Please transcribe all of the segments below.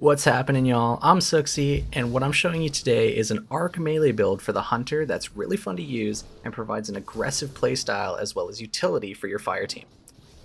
What's happening, y'all? I'm 𝓢𝓠𝓤𝓐𝓛𝓢, and what I'm showing you today is an arc melee build for the hunter that's really fun to use and provides an aggressive playstyle as well as utility for your fire team.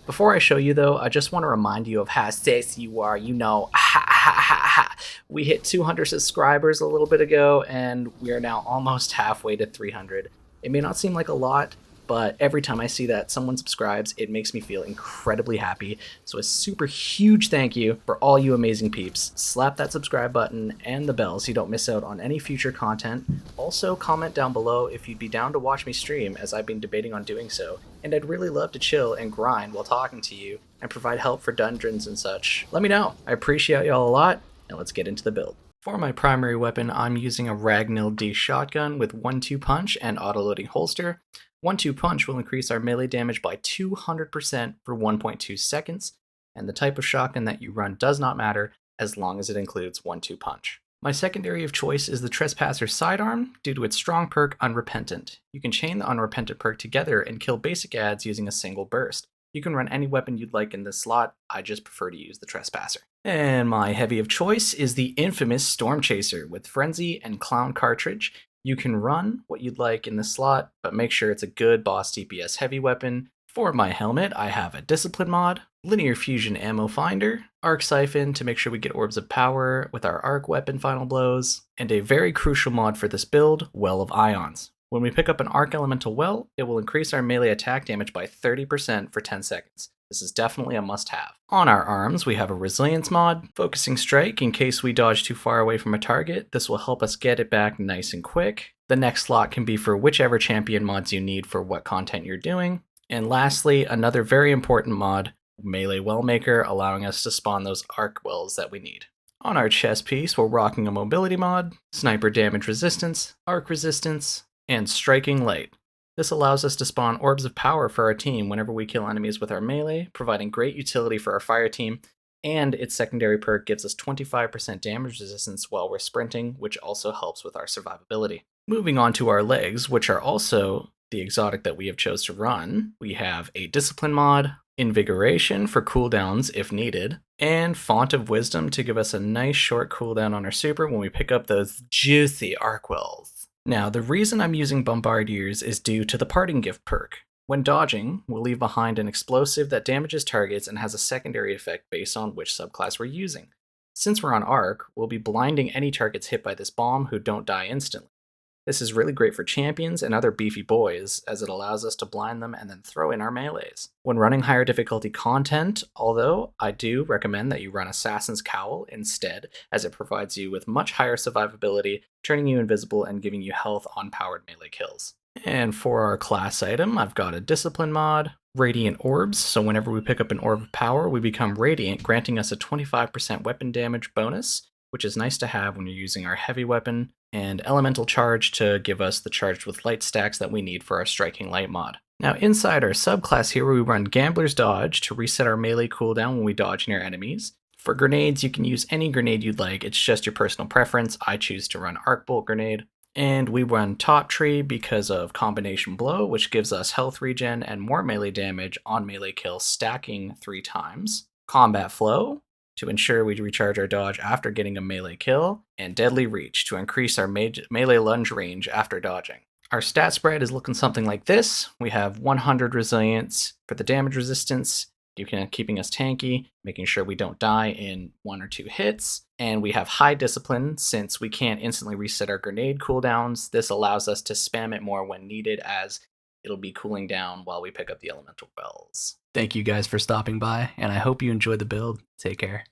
Before I show you though, I just want to remind you of how sexy you are. You know, ha ha ha ha. We hit 200 subscribers a little bit ago, and we are now almost halfway to 300. It may not seem like a lot, but every time I see that someone subscribes, it makes me feel incredibly happy. So a super huge thank you for all you amazing peeps. Slap that subscribe button and the bell so you don't miss out on any future content. Also, comment down below if you'd be down to watch me stream, as I've been debating on doing so. And I'd really love to chill and grind while talking to you and provide help for dungeons and such. Let me know. I appreciate y'all a lot, and let's get into the build. For my primary weapon, I'm using a 𝓢𝓞𝓒𝓘𝓐𝓛𝓢 shotgun with 1-2 punch and auto-loading holster. 1-2 punch will increase our melee damage by 200% for 1.2 seconds, and the type of shotgun that you run does not matter as long as it includes 1-2 punch. My secondary of choice is the Trespasser's sidearm due to its strong perk Unrepentant. You can chain the Unrepentant perk together and kill basic adds using a single burst. You can run any weapon you'd like in this slot, I just prefer to use the Trespasser. And my heavy of choice is the infamous Storm Chaser with Frenzy and Clown Cartridge. You can run what you'd like in this slot, but make sure it's a good boss DPS heavy weapon. For my helmet, I have a Discipline mod, Linear Fusion Ammo Finder, Arc Siphon to make sure we get Orbs of Power with our Arc Weapon Final Blows, and a very crucial mod for this build, Well of Ions. When we pick up an Arc Elemental Well, it will increase our melee attack damage by 30% for 10 seconds. This is definitely a must-have. On our arms, we have a Resilience mod, Focusing Strike in case we dodge too far away from a target. This will help us get it back nice and quick. The next slot can be for whichever champion mods you need for what content you're doing. And lastly, another very important mod, Melee Well Maker, allowing us to spawn those arc wells that we need. On our chest piece, we're rocking a mobility mod, Sniper Damage Resistance, Arc Resistance, and Striking Light. This allows us to spawn Orbs of Power for our team whenever we kill enemies with our melee, providing great utility for our fire team, and its secondary perk gives us 25% damage resistance while we're sprinting, which also helps with our survivability. Moving on to our legs, which are also the exotic that we have chose to run, we have a Discipline mod, Invigoration for cooldowns if needed, and Font of Wisdom to give us a nice short cooldown on our super when we pick up those juicy arc wells. Now, the reason I'm using Bombardiers is due to the Parting Gift perk. When dodging, we'll leave behind an explosive that damages targets and has a secondary effect based on which subclass we're using. Since we're on Arc, we'll be blinding any targets hit by this bomb who don't die instantly. This is really great for champions and other beefy boys, as it allows us to blind them and then throw in our melees. When running higher difficulty content, although I do recommend that you run Assassin's Cowl instead, as it provides you with much higher survivability, turning you invisible and giving you health on powered melee kills. And for our class item, I've got a Discipline mod, Radiant Orbs, so whenever we pick up an Orb of Power, we become Radiant, granting us a 25% weapon damage bonus, which is nice to have when you're using our heavy weapon, and Elemental Charge to give us the charged with light stacks that we need for our Striking Light mod. Now inside our subclass here, we run Gambler's Dodge to reset our melee cooldown when we dodge near enemies. For grenades, you can use any grenade you'd like, it's just your personal preference. I choose to run Arc Bolt Grenade. And we run Top Tree because of Combination Blow, which gives us health regen and more melee damage on melee kills, stacking 3 times. Combat Flow to ensure we recharge our dodge after getting a melee kill, and Deadly Reach to increase our melee lunge range after dodging. Our stat spread is looking something like this. We have 100 resilience for the damage resistance, keeping us tanky, making sure we don't die in 1 or 2 hits, and we have high discipline since we can't instantly reset our grenade cooldowns. This allows us to spam it more when needed, as it'll be cooling down while we pick up the elemental wells. Thank you guys for stopping by, and I hope you enjoyed the build. Take care.